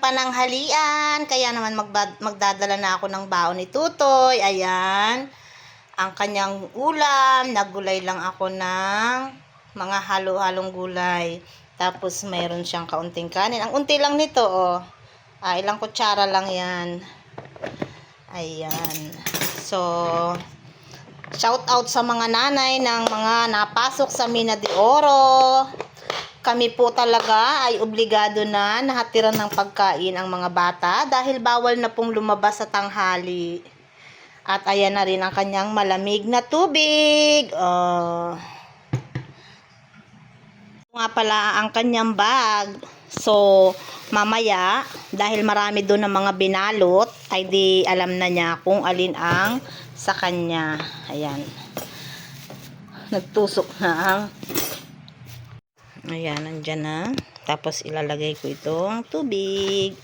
pananghalian, kaya naman magdadala na ako ng baon ni Tutoy. Ayan, ang kanyang ulam, nagulay lang ako ng mga halo-halong gulay. Tapos mayroon siyang kaunting kanin. Ang unti lang nito, oh. Ilang kutsara lang yan. Ayan. So, shout out sa mga nanay ng mga napasok sa Mina de Oro. Kami po talaga ay obligado na nahatiran ng pagkain ang mga bata dahil bawal na pong lumabas sa tanghali. At ayan na rin ang kanyang malamig na tubig. Nga pala ang kanyang bag. So, mamaya, dahil marami doon ng mga binalot, ay di alam na niya kung alin ang sa kanya. Ayan. Nagtusok na ang ayan, nandyan na. Tapos ilalagay ko itong tubig.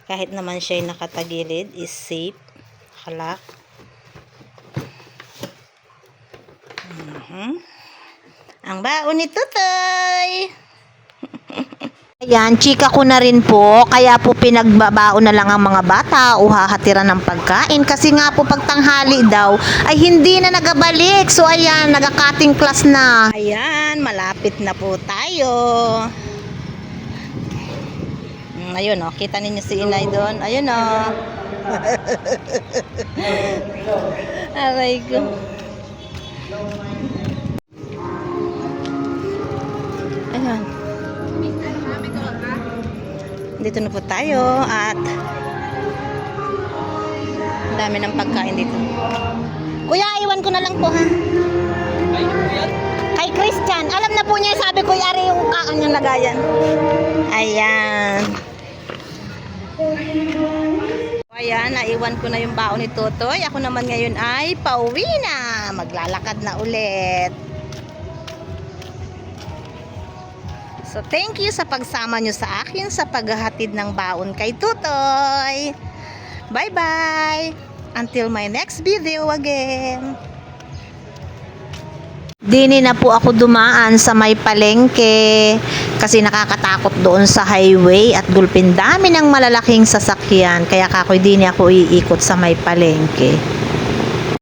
Kahit naman siya ay nakatagilid, is safe. Halak. Ang baon ni Tutoy. Ayan, chika ko na rin po. Kaya po pinagbabaon na lang ang mga bata o hahatiran ng pagkain. Kasi nga po pagtanghali daw ay hindi na nagabalik. So ayan, nagaka-cutting class na. Ayan, malapit na po tayo. Ayun, oh, kita ninyo si Inay doon. Ayun, oh. Aray ko. Ayan. Dito na po tayo at dami ng pagkain dito. Kuya, iwan ko na lang po, ha? Kay Christian. Alam na po niya, sabi ko, yari yung kanyang lagayan. Ayan. Ayan, naiwan ko na yung baon ni Totoy. Ako naman ngayon ay pauwi na. Maglalakad na ulit. So, thank you sa pagsama nyo sa akin sa paghahatid ng baon kay Tutoy. Bye-bye! Until my next video again. Dini na po ako dumaan sa may palengke kasi nakakatakot doon sa highway at gulpin dami ng malalaking sasakyan. Kaya dini ako iikot sa may palengke.